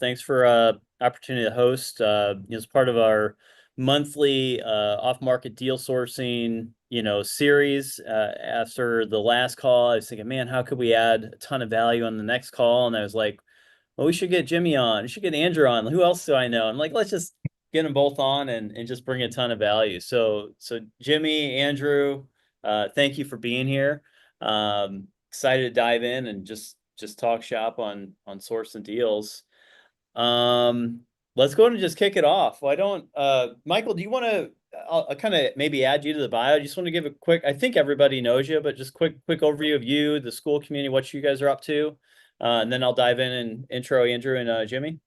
Thanks for opportunity to host. As part of our monthly off-market deal sourcing, series. After the last call, I was thinking, man, how could we add a ton of value on the next call? And I was like, well, we should get Jimmy on. We should get Andrew on. Who else do I know? I'm like, let's just get them both on and just bring a ton of value. So Jimmy, Andrew, thank you for being here. Excited to dive in and just talk shop on sourcing deals. Let's go ahead and just kick it off. Why don't Michael, do you want to I'll kind of maybe add you to the bio. I just want to give a quick, I think everybody knows you, but just quick overview of you, the school community, what you guys are up to. And then I'll dive in and intro Andrew and Jimmy.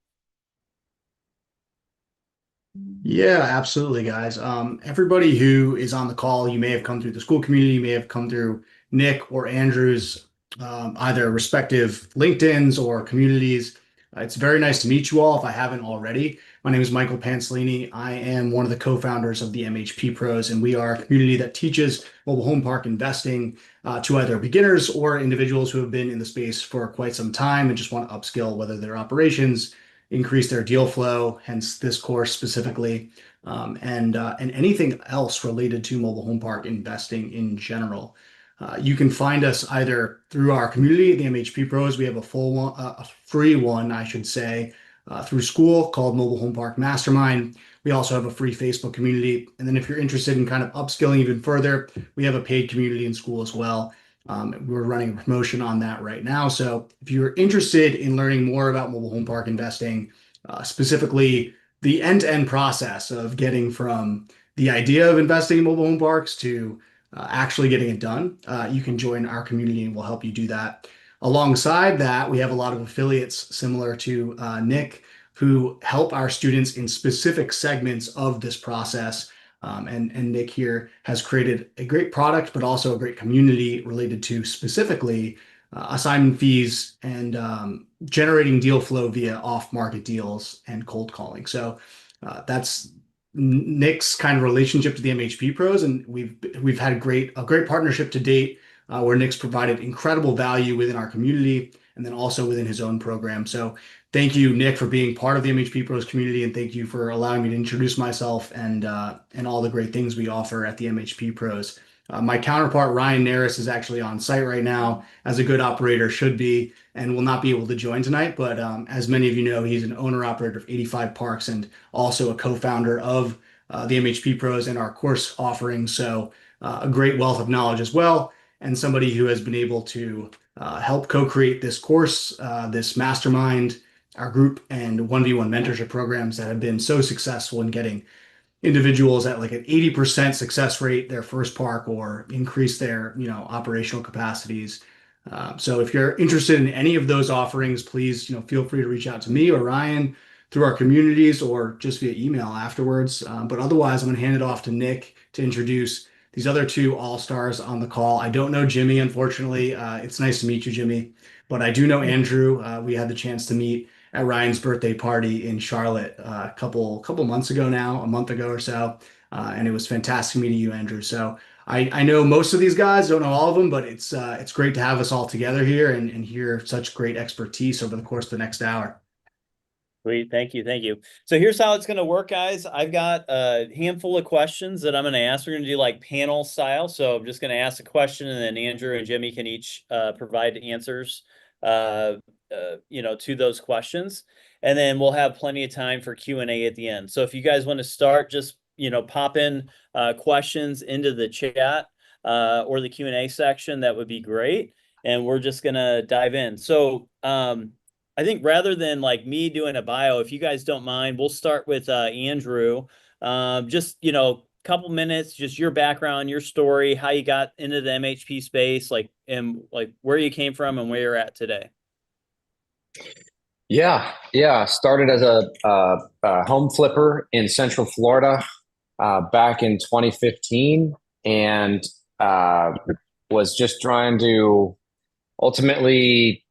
Yeah, absolutely, guys. Everybody who is on the call, you may have come through the school community, you may have come through Nick or Andrew's either respective LinkedIns or communities. It's very nice to meet you all if I haven't already. My name is Michael Pansolini. I am one of the co-founders of the MHP Pros, and we are a community that teaches mobile home park investing to either beginners or individuals who have been in the space for quite some time and just want to upskill whether their operations increase their deal flow, hence this course specifically, and anything else related to mobile home park investing in general. You can find us either through our community, the MHP Pros. We have a full one, a free one, I should say, through school called Mobile Home Park Mastermind. We also have a free Facebook community. And then if you're interested in kind of upskilling even further, we have a paid community in school as well. We're running a promotion on that right now. So if you're interested in learning more about mobile home park investing, specifically the end-to-end process of getting from the idea of investing in mobile home parks to actually getting it done, you can join our community and we'll help you do that. Alongside that, we have a lot of affiliates similar to Nick who help our students in specific segments of this process. And Nick here has created a great product, but also a great community related to specifically assignment fees and generating deal flow via off-market deals and cold calling. So that's Nick's kind of relationship to the MHP Pros, and we've had a great partnership to date where Nick's provided incredible value within our community and then also within his own program. So thank you, Nick, for being part of the MHP Pros community, and thank you for allowing me to introduce myself and all the great things we offer at the MHP Pros. My counterpart, Ryan Narus, is actually on site right now, as a good operator should be, and will not be able to join tonight. But as many of you know, he's an owner-operator of 85 parks and also a co-founder of the MHP Pros and our course offerings. So a great wealth of knowledge as well, and somebody who has been able to help co-create this course, this mastermind, our group, and 1v1 mentorship programs that have been so successful in getting individuals at like an 80% success rate their first park or increase their operational capacities. So if you're interested in any of those offerings, please feel free to reach out to me or Ryan through our communities or just via email afterwards. But otherwise, I'm going to hand it off to Nick to introduce these other two all-stars on the call. I don't know Jimmy, unfortunately. It's nice to meet you, Jimmy, but I do know Andrew. We had the chance to meet at Ryan's birthday party in Charlotte a couple months ago now, a month ago or so, and it was fantastic meeting you, Andrew. So I know most of these guys, don't know all of them, but it's great to have us all together here and hear such great expertise over the course of the next hour. Sweet. Thank you. Thank you. So here's how it's going to work, guys. I've got a handful of questions that I'm going to ask. We're going to do like panel style. So I'm just going to ask a question and then Andrew and Jimmy can each provide answers, to those questions. And then we'll have plenty of time for Q&A at the end. So if you guys want to start, just, pop in questions into the chat or the Q&A section. That would be great. And we're just going to dive in. So, I think rather than like me doing a bio, if you guys don't mind, we'll start with Andrew. Just, couple minutes, just your background, your story, how you got into the MHP space, and where you came from and where you're at today. Yeah. Started as a home flipper in Central Florida back in 2015, and was just trying to ultimately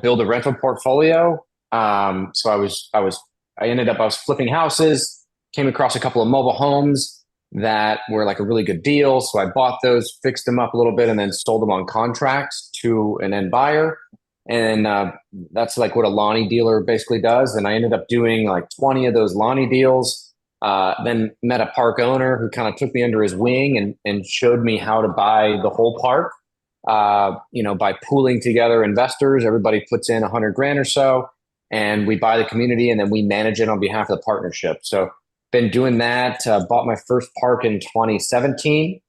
build a rental portfolio. So I ended up, I was flipping houses, came across a couple of mobile homes that were like a really good deal. So I bought those, fixed them up a little bit, and then sold them on contract to an end buyer. And that's like what a Lonnie dealer basically does. And I ended up doing like 20 of those Lonnie deals. Then met a park owner who kind of took me under his wing and showed me how to buy the whole park. By pooling together investors, everybody puts in 100 grand or so, and we buy the community, and then we manage it on behalf of the partnership. So been doing that. Bought my first park in 2017.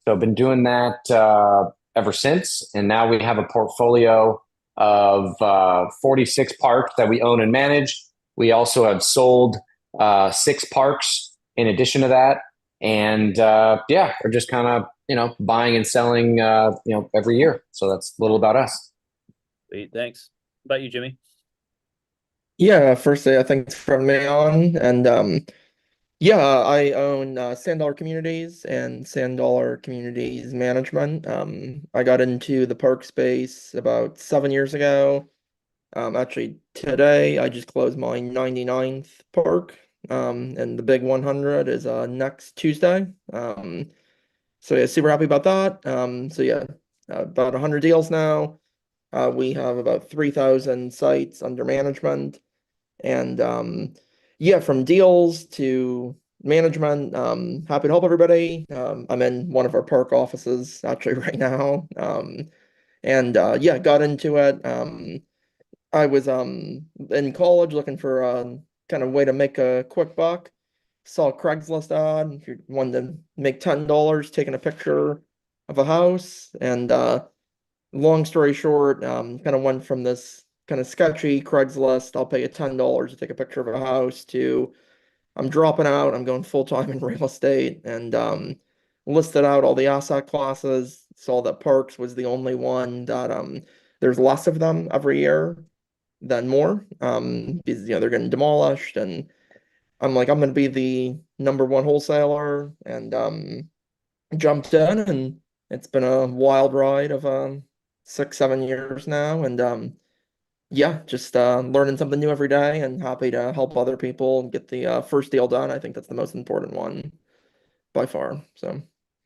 So I've been doing that ever since. And now we have a portfolio of 46 parks that we own and manage. We also have sold 6 parks in addition to that. And yeah, we're just kind of, buying and selling, every year. So that's a little about us. Sweet, thanks. How about you, Jimmy? Yeah, firstly, thanks for having me on. And yeah, I own Sand Dollar Communities and Sand Dollar Communities Management. I got into the park space about 7 years ago. Actually, today I just closed my 99th park. And the big 100 is next Tuesday. So yeah, super happy about that. So yeah, about 100 deals now. We have about 3,000 sites under management. And yeah, from deals to management, happy to help everybody. I'm in one of our park offices actually right now. And yeah, got into it. I was in college looking for a kind of way to make a quick buck. Saw a Craigslist ad. If you wanted to make $10 taking a picture of a house. And long story short, kind of went from this kind of sketchy Craigslist, I'll pay you $10 to take a picture of a house, to I'm dropping out, I'm going full time in real estate, and listed out all the asset classes, saw that parks was the only one that there's less of them every year than more, because they're getting demolished, and I'm like, I'm gonna be the number one wholesaler, and jumped in, and it's been a wild ride of 6, 7 years now, and yeah, just learning something new every day, and happy to help other people get the first deal done. I think that's the most important one by far. So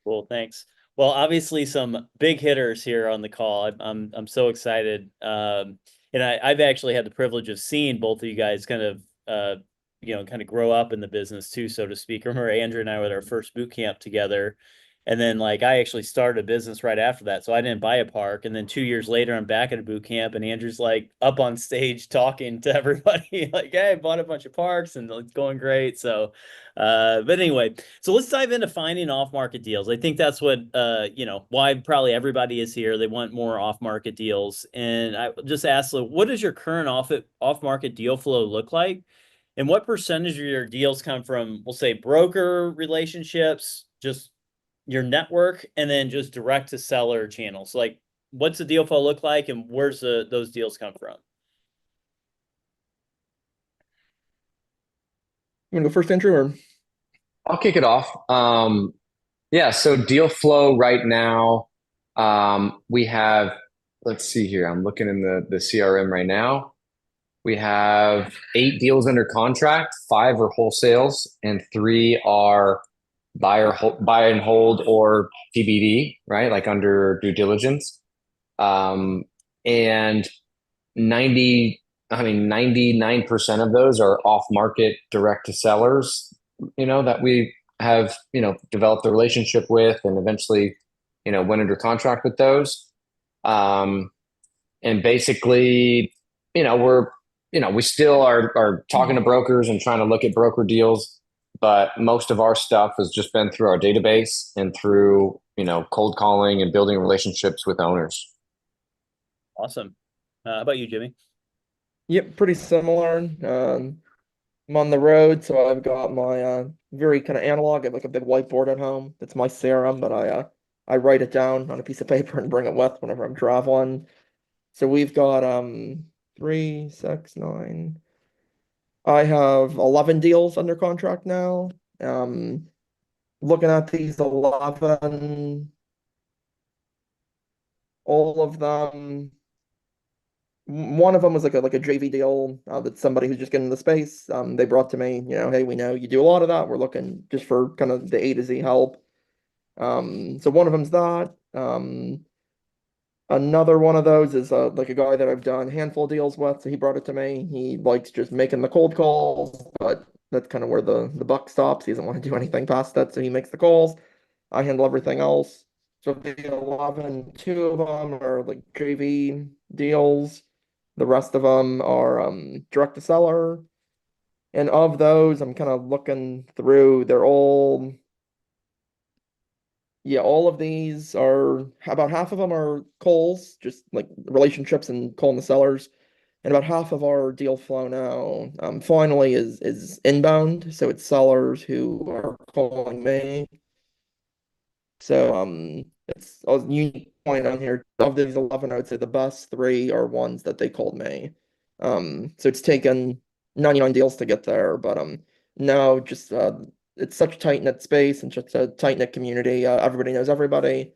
Cool, thanks. Well, obviously some big hitters here on the call. I'm so excited. And I've actually had the privilege of seeing both of you guys kind of kind of grow up in the business too, so to speak. I remember Andrew and I were at our first boot camp together. And then like I actually started a business right after that. So I didn't buy a park. And then 2 years later, I'm back at a boot camp and Andrew's like up on stage talking to everybody like, hey, I bought a bunch of parks and it's going great. So but anyway, so let's dive into finding off-market deals. I think that's what why probably everybody is here. They want more off-market deals. And I just asked, what does your current off-market deal flow look like? And what percentage of your deals come from, we'll say, broker relationships, just your network, and then just direct to seller channels? Like, what's the deal flow look like, and where's those deals come from? you want to go first, Andrew, or I'll kick it off. Yeah, so deal flow right now, we have, let's see here. I'm looking in the CRM right now. We have 8 deals under contract, 5 are wholesales, and 3 are buy and hold or TBD, right? Like under due diligence. And 99% of those are off market direct to sellers, that we have, developed a relationship with and eventually, went under contract with those. And basically, we still are talking to brokers and trying to look at broker deals, but most of our stuff has just been through our database and through, cold calling and building relationships with owners. Awesome. How about you, Jimmy? yep, pretty similar. I'm on the road, so I've got my very kind of analog. I have like a big whiteboard at home. That's my CRM, but I write it down on a piece of paper and bring it with whenever I'm traveling. So we've got 3, 6, 9. I have 11 deals under contract now. Looking at these 11, all of them, one of them was like a JV deal that somebody who's just getting in the space. They brought to me, hey, we know you do a lot of that. We're looking just for kind of the A to Z help. So one of them's that. Another one of those is like a guy that I've done a handful of deals with. So he brought it to me. He likes just making the cold calls, but that's kind of where the buck stops. He doesn't want to do anything past that, so he makes the calls. I handle everything else. So the 11, two of them are like JV deals. The rest of them are direct to seller. And of those, I'm kind of looking through. They're all, yeah, all of these are about half of them are calls, just like relationships and calling the sellers. And about half of our deal flow now, finally is inbound. So it's sellers who are calling me. So it's a unique point on here. Of these 11, I would say the best three are ones that they called me. So it's taken 99 deals to get there, but now just it's such a tight knit space and such a tight knit community. Everybody knows everybody,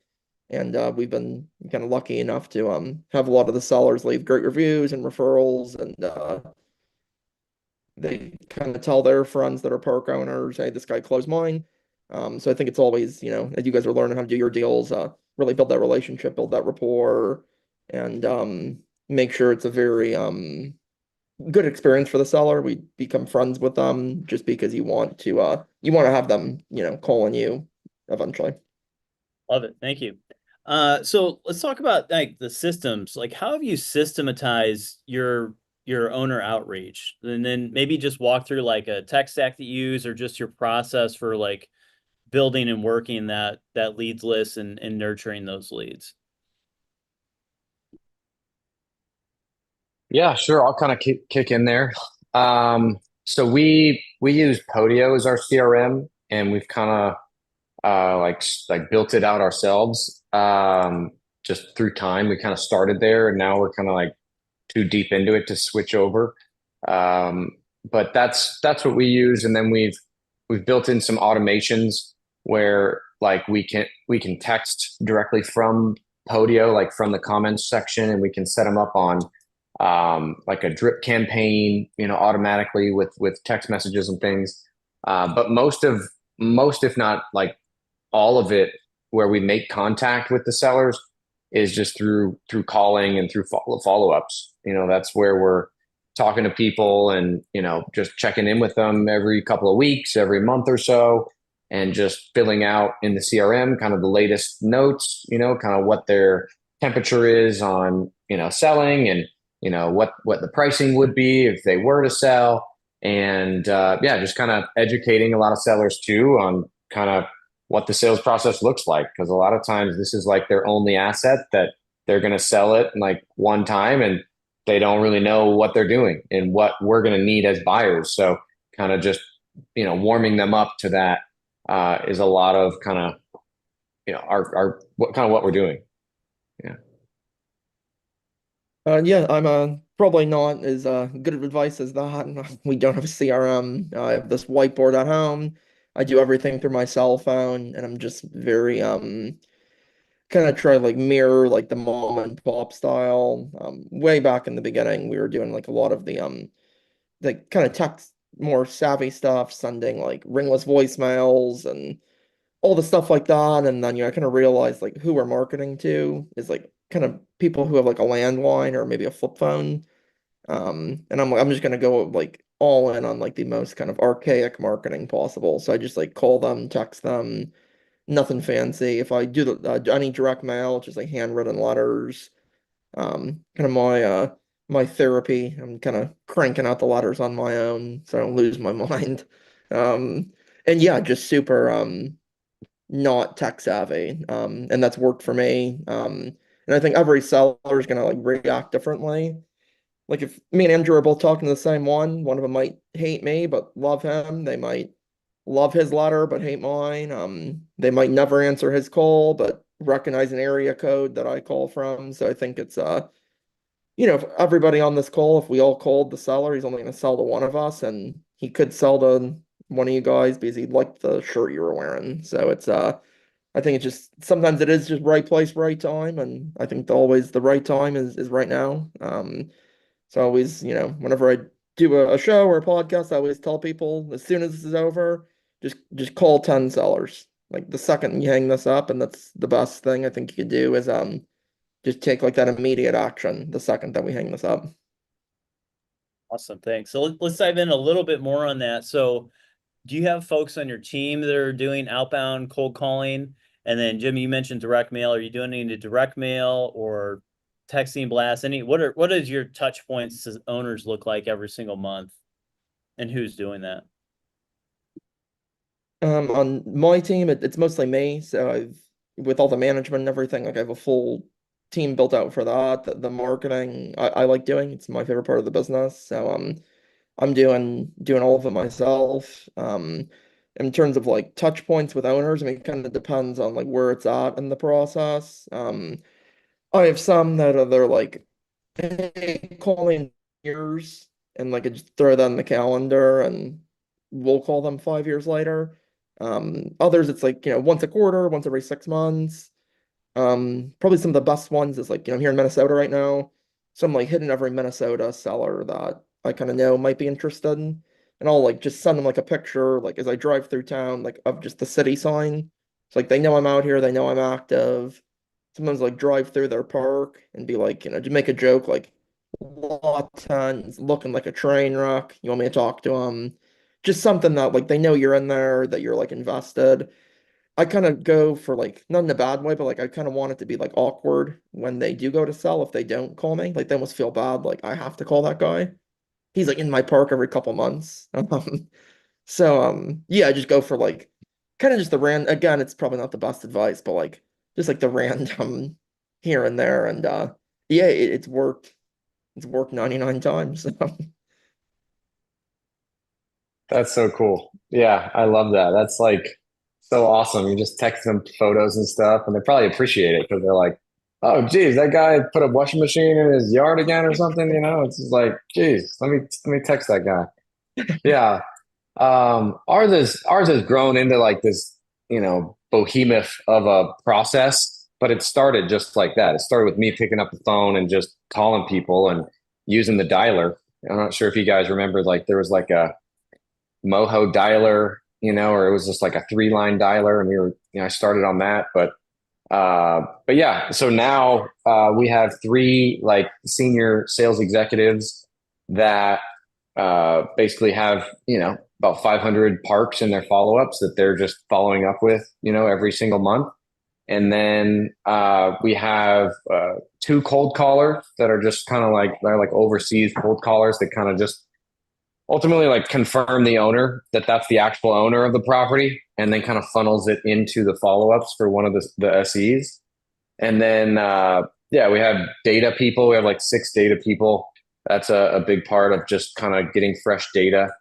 and we've been kind of lucky enough to have a lot of the sellers leave great reviews and referrals, and they kind of tell their friends that are park owners, hey, this guy closed mine. So I think it's always, as you guys are learning how to do your deals, really build that relationship, build that rapport, and make sure it's a very good experience for the seller. We become friends with them just because you want to have them, calling you eventually. Love it. Thank you. So let's talk about like the systems. Like, how have you systematized your owner outreach? And then maybe just walk through like a tech stack that you use or just your process for like building and working that leads list and nurturing those leads. Yeah, sure. I'll kind of kick in there. So we use Podio as our CRM, and we've kind of like built it out ourselves. Just through time, we kind of started there, and now we're kind of like too deep into it to switch over. Um, but that's what we use, and then we've built in some automations where like we can text directly from Podio, like from the comments section, and we can set them up on like a drip campaign, automatically with text messages and things. But most, if not like all of it, where we make contact with the sellers is just through calling and through follow ups. That's where we're talking to people and just checking in with them every couple of weeks, every month or so, and just filling out in the CRM kind of the latest notes. Kind of what their temperature is on selling, and what the pricing would be if they were to sell, and yeah, just kind of educating a lot of sellers too on kind of what the sales process looks like, because a lot of times this is like their only asset that they're going to sell it in like one time, and they don't really know what they're doing and what we're going to need as buyers. So kind of just warming them up to that is a lot of kind of our what we're doing. Yeah. Yeah, I'm probably not as good of advice as that. We don't have a CRM. I have this whiteboard at home. I do everything through my cell phone, and I'm just very kind of try like mirror like the mom and pop style. Way back in the beginning, we were doing like a lot of the kind of text more savvy stuff, sending like ringless voicemails and all the stuff like that. And then I kind of realized like who we're marketing to is like kind of people who have like a landline or maybe a flip phone. And I'm like, I'm just gonna go like all in on like the most kind of archaic marketing possible. So I just like call them, text them, nothing fancy. If I do any direct mail, just like handwritten letters. Kind of my therapy. I'm kind of cranking out the letters on my own so I don't lose my mind. And yeah, just super not tech savvy. And that's worked for me. And I think every seller is gonna like react differently. Like if me and Andrew are both talking to the same one of them might hate me but love him. They might love his letter but hate mine. They might never answer his call but recognize an area code that I call from. So I think it's if everybody on this call, if we all called the seller, he's only going to sell to one of us, and he could sell to one of you guys because he liked the shirt you were wearing. So it's I think it's just sometimes it is just right place, right time, and I think always the right time is right now. So always, whenever I do a show or a podcast, I always tell people as soon as this is over, just call 10 sellers. Like the second you hang this up, and that's the best thing I think you could do is just take like that immediate action the second that we hang this up. Awesome, thanks. So let's dive in a little bit more on that. So do you have folks on your team that are doing outbound cold calling? And then Jimmy, you mentioned direct mail. Are you doing any direct mail or texting blasts? What is your touch points as owners look like every single month? And who's doing that? On my team, it's mostly me. So with all the management and everything, like I have a full team built out for that. The marketing I like doing. It's my favorite part of the business. So I'm doing all of it myself. In terms of like touch points with owners, I mean, it kind of depends on like where it's at in the process. I have some that are they're like, hey, call me in years, and like I just throw that in the calendar, and we'll call them 5 years later. Others, it's like, once a quarter, once every 6 months. Probably some of the best ones is like, I'm here in Minnesota right now. So I'm like hitting every Minnesota seller that I kind of know might be interested in. And I'll like just send them like a picture, like as I drive through town, like of just the city sign. So like they know I'm out here, they know I'm active. Sometimes like drive through their park and be like, to make a joke, like lot 10 is looking like a train wreck. You want me to talk to them? Just something that like they know you're in there, that you're like invested. I kind of go for like not in a bad way, but like I kind of want it to be like awkward when they do go to sell if they don't call me. Like they almost feel bad, like I have to call that guy. He's like in my park every couple months. Yeah, I just go for like kind of just the again, it's probably not the best advice, but like just like the random here and there. And yeah, it's worked. It's worked 99 times. That's so cool. Yeah, I love that. That's like so awesome. You just text them photos and stuff, and they probably appreciate it because they're like, "Oh, geez, that guy put a washing machine in his yard again or something." It's just like, "Geez, let me text that guy." Yeah. Ours has grown into like this, behemoth of a process, but it started just like that. It started with me picking up the phone and just calling people and using the dialer. I'm not sure if you guys remember, like there was like a Moho dialer, or it was just like a 3-line dialer, and we were, I started on that, but yeah. So now we have 3 like senior sales executives that basically have about 500 parks in their follow-ups that they're just following up with, every single month. And then we have 2 cold callers that are just kind of like they're like overseas cold callers that kind of just ultimately like confirm the owner that that's the actual owner of the property, and then kind of funnels it into the follow-ups for one of the SEs. And then yeah, we have data people. We have like 6 data people. That's a big part of just kind of getting fresh data,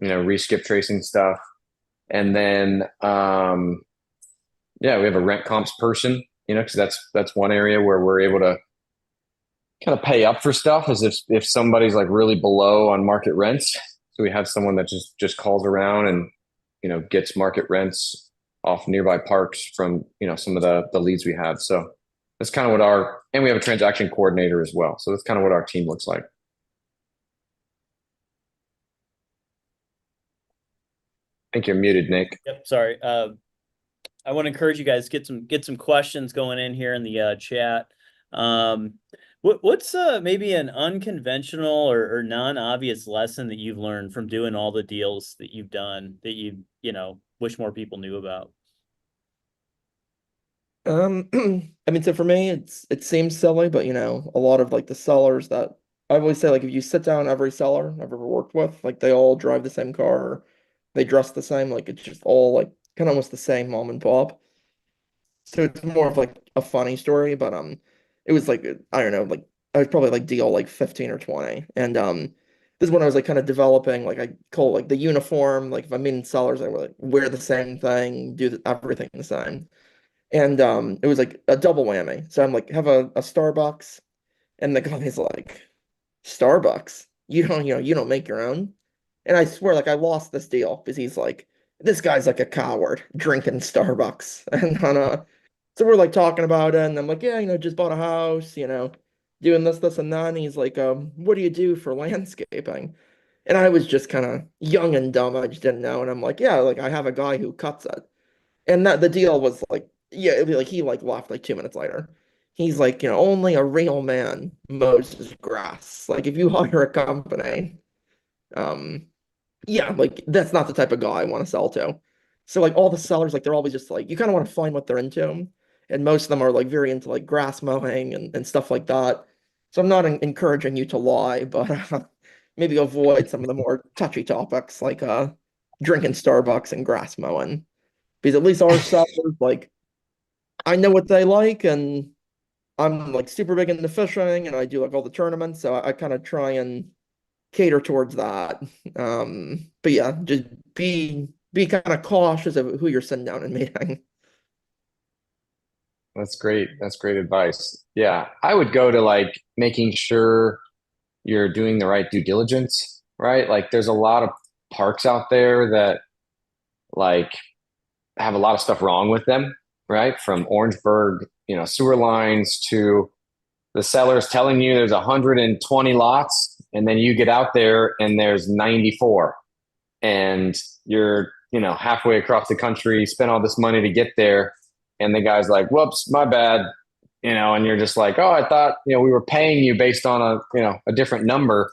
reskip tracing stuff. And then yeah, we have a rent comps person, because that's one area where we're able to kind of pay up for stuff is if somebody's like really below on market rents. So we have someone that just calls around and gets market rents off nearby parks from some of the leads we have. So that's kind of and we have a transaction coordinator as well. So that's kind of what our team looks like. I think you're muted, Nick. Yep, sorry. I want to encourage you guys get some questions going in here in the chat. What's maybe an unconventional or non-obvious lesson that you've learned from doing all the deals that you've done that you wish more people knew about? I mean, so for me, it seems silly, but a lot of like the sellers that I always say, like if you sit down every seller I've ever worked with, like they all drive the same car, they dress the same, like it's just all like kind of almost the same mom and pop. So it's more of like a funny story, but it was like I don't know, like I was probably like deal like 15 or 20. And this is when I was like kind of developing, like I call it like the uniform, like if I'm meeting sellers, I would like wear the same thing, everything the same. And it was like a double whammy. So I'm like, have a Starbucks, and the guy's like, Starbucks? You don't make your own. And I swear, like I lost this deal because he's like, this guy's like a coward drinking Starbucks. And so we're like talking about it, and I'm like, yeah, just bought a house, doing this, and that. And he's like, what do you do for landscaping? And I was just kind of young and dumb. I just didn't know. And I'm like, yeah, like I have a guy who cuts it. And that the deal was like, yeah, it'd be like he like left like 2 minutes later. he's like, only a real man mows his grass. Like if you hire a company, um, yeah, like that's not the type of guy I want to sell to. So like all the sellers, like they're always just like you kind of want to find what they're into, and most of them are like very into like grass mowing and stuff like that. So I'm not encouraging you to lie, but maybe avoid some of the more touchy topics like drinking Starbucks and grass mowing, because at least our sellers like I know what they like, and I'm like super big into fishing, and I do like all the tournaments, so I kind of try and cater towards that. But yeah, just be kind of cautious of who you're sitting down and meeting. That's great. That's great advice. Yeah, I would go to like making sure you're doing the right due diligence, right? Like there's a lot of parks out there that like have a lot of stuff wrong with them, right? From Orangeburg, sewer lines to the sellers telling you there's 120 lots, and then you get out there and there's 94, and you're, halfway across the country, spend all this money to get there, and the guy's like, "Whoops, my bad," and you're just like, "Oh, I thought, we were paying you based on a different number,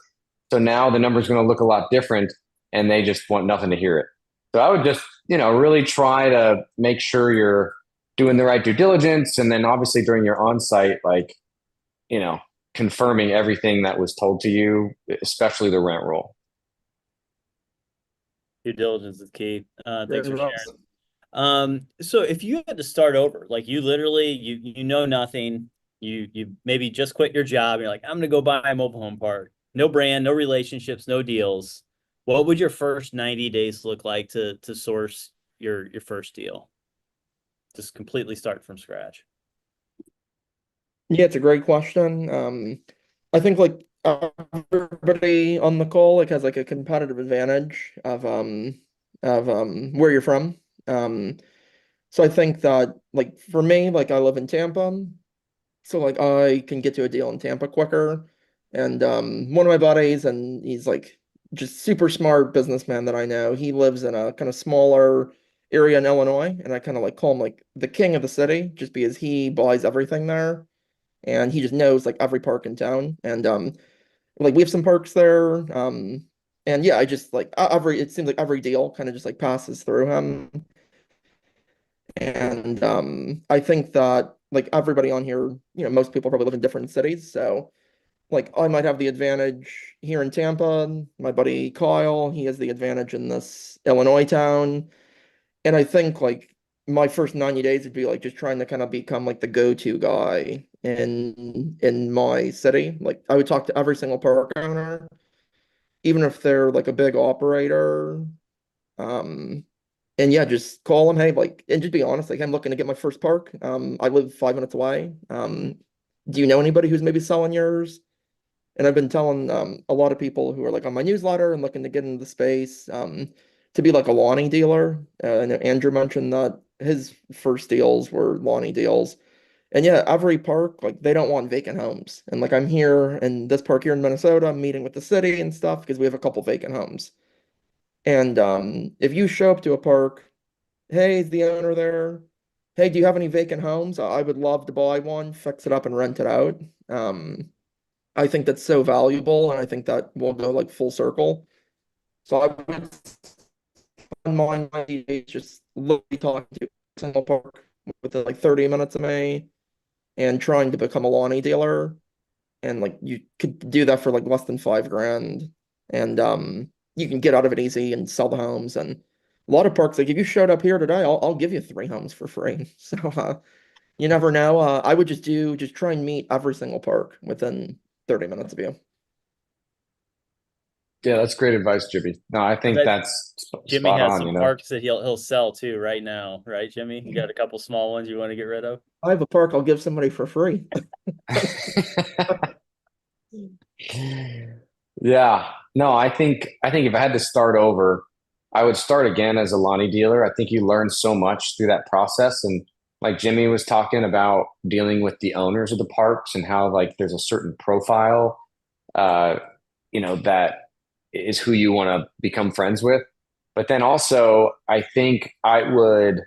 so now the number's going to look a lot different," and they just want nothing to hear it. So I would just, really try to make sure you're doing the right due diligence, and then obviously during your on-site, like, you know, confirming everything that was told to you, especially the rent roll. Due diligence is key. Great Thanks for advice. sharing. So if you had to start over, like you literally you know nothing, you maybe just quit your job, and you're like, I'm gonna go buy a mobile home park. No brand, no relationships, no deals. What would your first 90 days look like to source your first deal? Just completely start from scratch. Yeah, it's a great question. I think like everybody on the call like has like a competitive advantage of where you're from. Um, so I think that like for me, like I live in Tampa, so like I can get to a deal in Tampa quicker. And one of my buddies, and he's like just super smart businessman that I know. He lives in a kind of smaller area in Illinois, and I kind of like call him like the king of the city, just because he buys everything there, and he just knows like every park in town. And like we have some parks there. And yeah, I just like every it seems like every deal kind of just like passes through him. And I think that like everybody on here, most people probably live in different cities. So like I might have the advantage here in Tampa. My buddy Kyle, he has the advantage in this Illinois town. And I think like my first 90 days would be like just trying to kind of become like the go-to guy in my city. Like I would talk to every single park owner, even if they're like a big operator. Um, and yeah, just call them, hey, like, and just be honest, like I'm looking to get my first park. I live 5 minutes away. Do you know anybody who's maybe selling yours? And I've been telling a lot of people who are like on my newsletter and looking to get into the space to be like a Lonnie dealer. I know Andrew mentioned that his first deals were Lonnie deals. And yeah, every park, like they don't want vacant homes. And like I'm here in this park here in Minnesota, I'm meeting with the city and stuff because we have a couple vacant homes. And if you show up to a park, hey, is the owner there? Hey, do you have any vacant homes? I would love to buy one, fix it up and rent it out. I think that's so valuable, and I think that will go like full circle. So I would spend my 90 days just literally talking to a single park within like 30 minutes of me and trying to become a Lonnie dealer. And like you could do that for like less than 5 grand. And you can get out of it easy and sell the homes. And a lot of parks, like if you showed up here today, I'll give you 3 homes for free. So you never know. I would just try and meet every single park within 30 minutes of you. Yeah, that's great advice, Jimmy. No, I I think bet that's Jimmy spot has on, some parks that he'll sell too right now, right, Jimmy? You got a couple small ones you want to get rid of? I have a park I'll give somebody for free. Yeah. No, I think if I had to start over, I would start again as a Lonnie dealer. I think you learn so much through that process. And like Jimmy was talking about dealing with the owners of the parks and how like there's a certain profile uh, that is who you want to become friends with. But then also I think I would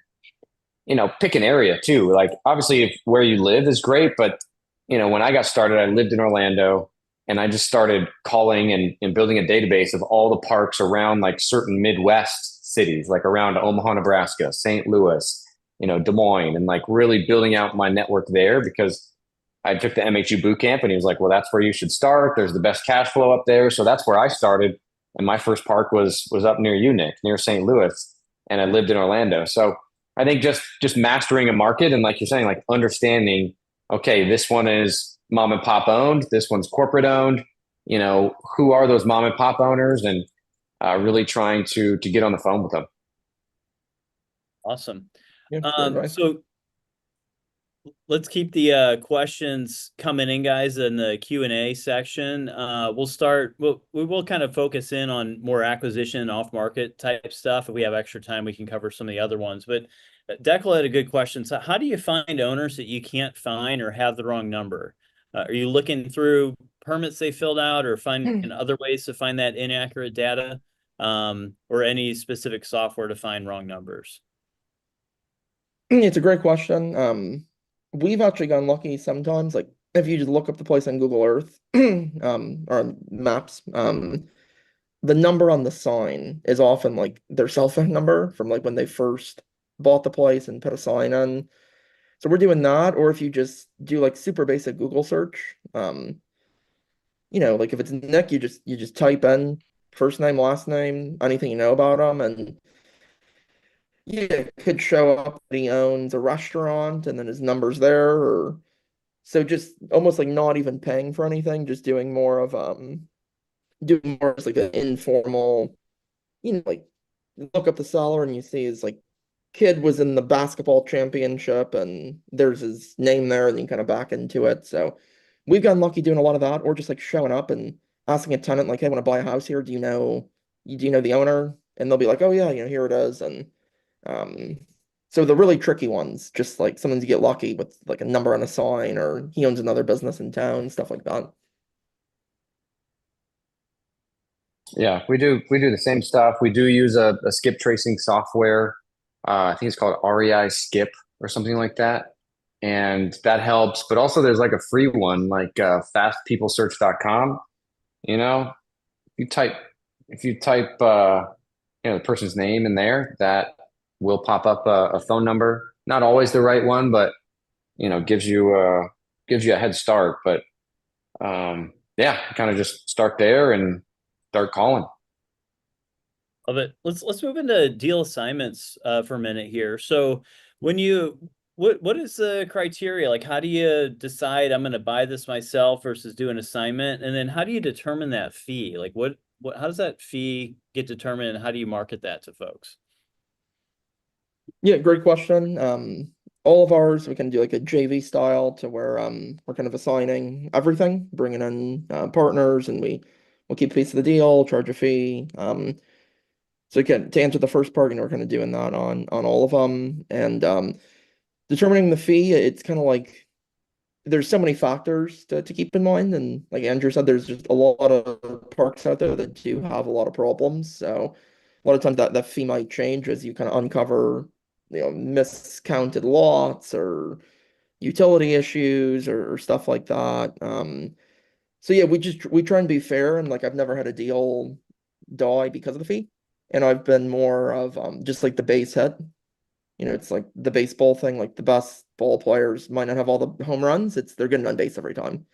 pick an area too. Like obviously if where you live is great, but when I got started, I lived in Orlando and I just started calling and building a database of all the parks around like certain Midwest cities, like around Omaha, Nebraska, St. Louis, Des Moines, and like really building out my network there because I took the MHU boot camp and he was like, well, that's where you should start. There's the best cash flow up there. So that's where I started. And my first park was up near you, Nick, near St. Louis. And I lived in Orlando. So I think just mastering a market and like you're saying, like understanding, okay, this one is mom and pop owned, this one's corporate owned. Who are those mom and pop owners, and really trying to get on the phone with them. Awesome. Yeah, great advice. So let's keep the questions coming in, guys, in the Q&A section. We will kind of focus in on more acquisition, off-market type stuff. If we have extra time, we can cover some of the other ones. But Declan had a good question. So how do you find owners that you can't find or have the wrong number? Are you looking through permits they filled out or finding other ways to find that inaccurate data, or any specific software to find wrong numbers? It's a great question. We've actually gotten lucky sometimes. Like if you just look up the place on Google Earth, or on Maps, the number on the sign is often like their cell phone number from like when they first bought the place and put a sign on. So we're doing that, or if you just do like super basic Google search, like if it's Nick, you just type in first name, last name, anything you know about them, and yeah, it could show up that he owns a restaurant and then his number's there, or so just almost like not even paying for anything, just doing more as like an informal, like look up the seller and you see his like kid was in the basketball championship and there's his name there and you kind of back into it. So we've gotten lucky doing a lot of that, or just like showing up and asking a tenant like, hey, I want to buy a house here. Do you know the owner? And they'll be like, oh yeah, here it is. And um so the really tricky ones, just like sometimes you get lucky with like a number on a sign or he owns another business in town, stuff like that. Yeah, we do the same stuff. We do use a skip tracing software. I think it's called REI Skip or something like that. And that helps. But also there's like a free one, like fastpeoplesearch.com. You know, you type if you type the person's name in there, that will pop up a phone number. Not always the right one, but gives you a head start. But yeah, kind of just start there and start calling. Love it. Let's move into deal assignments for a minute here. So when what is the criteria? Like how do you decide I'm going to buy this myself versus do an assignment? And then how do you determine that fee? Like how does that fee get determined and how do you market that to folks? Yeah, great question. All of ours, we can do like a JV style to where we're kind of assigning everything, bringing in partners, and we'll keep a piece of the deal, charge a fee. So again, to answer the first part, we're kind of doing that on all of them, and determining the fee. It's kind of like there's so many factors to keep in mind, and like Andrew said, there's just a lot of parks out there that do have a lot of problems. So a lot of times that fee might change as you kind of uncover, miscounted lots or utility issues or stuff like that. So yeah, we try and be fair, and like I've never had a deal die because of the fee, and I've been more of just like the base hit. It's like the baseball thing, like the best ball players might not have all the home runs. They're getting on base every time.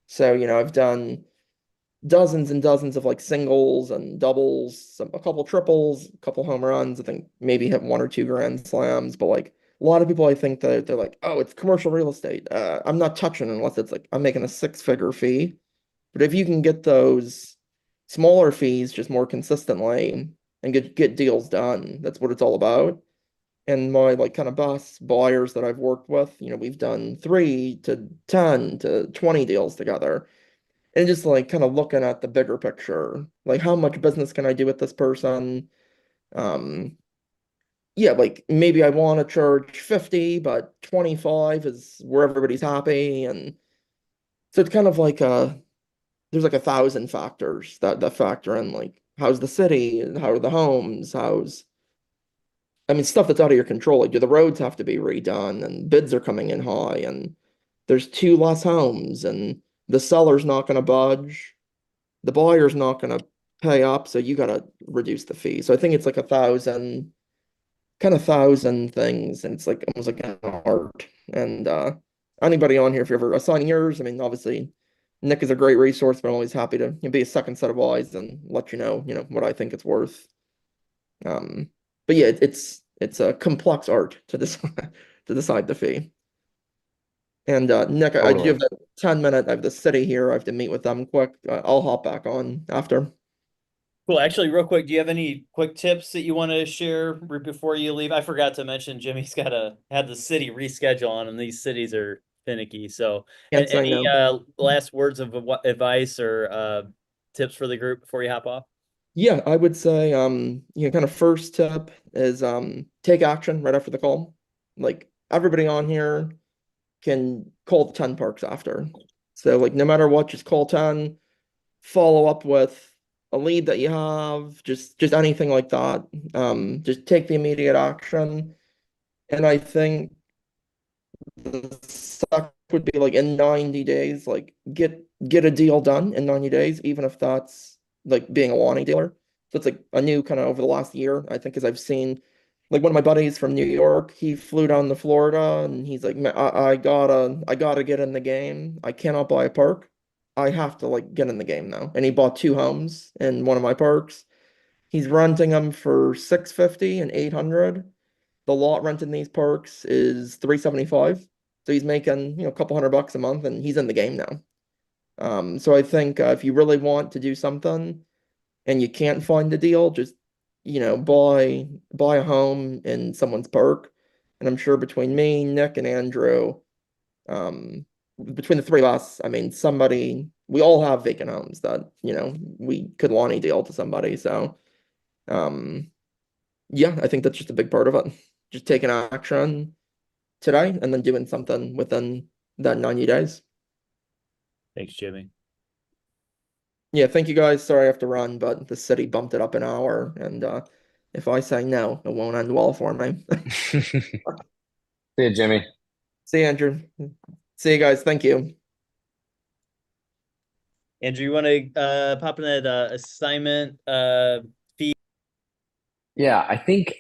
So, I've done dozens and dozens of like singles and doubles, a couple triples, a couple home runs. I think maybe hit one or two grand slams, but like a lot of people, I think that they're like, oh, it's commercial real estate. I'm not touching unless it's like I'm making a six-figure fee. But if you can get those smaller fees just more consistently and get deals done, that's what it's all about. And my like kind of best buyers that I've worked with, we've done 3 to 10 to 20 deals together. And just like kind of looking at the bigger picture, like how much business can I do with this person? Um, yeah, like maybe I want to charge 50, but 25 is where everybody's happy. And so it's kind of like there's like 1,000 factors that factor in, like how's the city, how are the homes, how's I mean, stuff that's out of your control. Like, do the roads have to be redone, and bids are coming in high, and there's two less homes, and the seller's not going to budge, the buyer's not going to pay up, so you got to reduce the fee. So I think it's like 1,000, kind of 1,000 things, and it's like almost like an art. And anybody on here, if you're ever assigning yours, I mean, obviously Nick is a great resource, but I'm always happy to, be a second set of eyes and let what I think it's worth. But yeah, it's a complex art to decide to decide the fee. And Nick, I do have Totally. that 10 minute. I have the city here. I have to meet with them quick. I'll hop back on after. Cool. Actually, real quick, do you have any quick tips that you want to share before you leave? I forgot to mention Jimmy's got to have the city reschedule on him. These cities are finicky. So, Can't say any no. last words of advice or tips for the group before you hop off? Yeah, I would say kind of first tip is take action right after the call. Like everybody on here can call the 10 parks after. So like no matter what, just call 10, follow up with a lead that you have, just anything like that. Just take the immediate action. And I think the suck would be like in 90 days, like get a deal done in 90 days, even if that's like being a Lonnie dealer. So it's like a new kind of over the last year, I think, as I've seen like one of my buddies from New York, he flew down to Florida and he's like, "Man, I gotta get in the game. I cannot buy a park. I have to like get in the game now." And he bought two homes in one of my parks. He's renting them for 650 and 800. The lot rent in these parks is 375. So he's making, a couple $100 a month and he's in the game now. So I think if you really want to do something and you can't find a deal, just, buy a home in someone's park. And I'm sure between me, Nick, and Andrew, between the three of us, I mean, we all have vacant homes that, we could lawn a deal to somebody. So, um, yeah, I think that's just a big part of it. Just taking action today and then doing something within that 90 days. Thanks, Jimmy. Yeah, thank you guys. Sorry I have to run, but the city bumped it up an hour, and if I say no, it won't end well for me. See you, Jimmy. See you, Andrew. See you guys. Thank you. Andrew, you want to pop in that assignment fee? Yeah, I think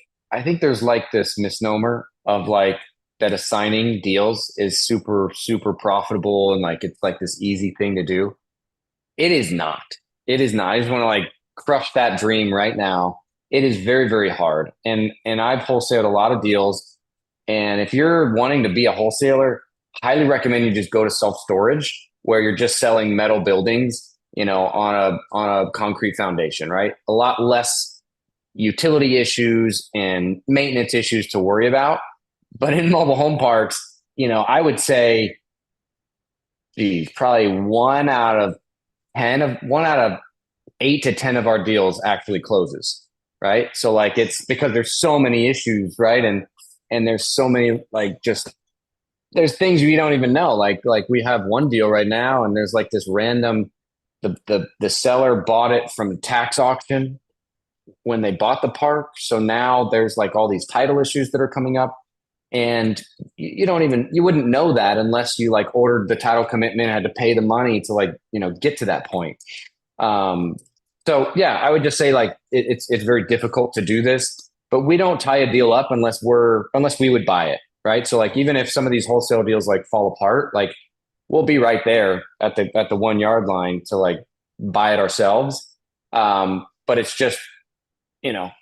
there's like this misnomer of like that assigning deals is super, super profitable and like it's like this easy thing to do. It is not. It is not. I just want to like crush that dream right now. It is very, very hard. And I've wholesaled a lot of deals. And if you're wanting to be a wholesaler, highly recommend you just go to self-storage where you're just selling metal buildings, on a concrete foundation, right? A lot less utility issues and maintenance issues to worry about. But in mobile home parks, I would say, geez, probably one out of 8 to 10 of our deals actually closes, right? So like it's because there's so many issues, right? And there's so many like just there's things you don't even know. Like we have one deal right now, and there's like this random the seller bought it from a tax auction when they bought the park. So now there's like all these title issues that are coming up. And you wouldn't know that unless you like ordered the title commitment, had to pay the money to like, get to that point. Um, so yeah, I would just say like it's very difficult to do this, but we don't tie a deal up unless we would buy it, right? So like even if some of these wholesale deals like fall apart, like we'll be right there at the 1 yard line to like buy it ourselves. But it's just you know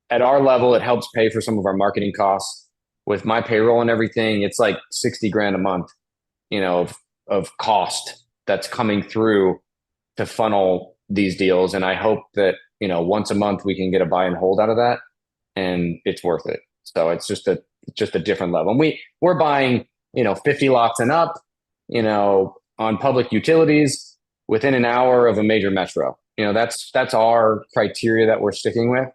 at our level, it helps pay for some of our marketing costs. With my payroll and everything, it's like 60 grand a month, of cost that's coming through to funnel these deals. And I hope that, once a month we can get a buy and hold out of that and it's worth it. So it's just a different level. And we're buying, 50 lots and up, on public utilities within an hour of a major metro. That's our criteria that we're sticking with.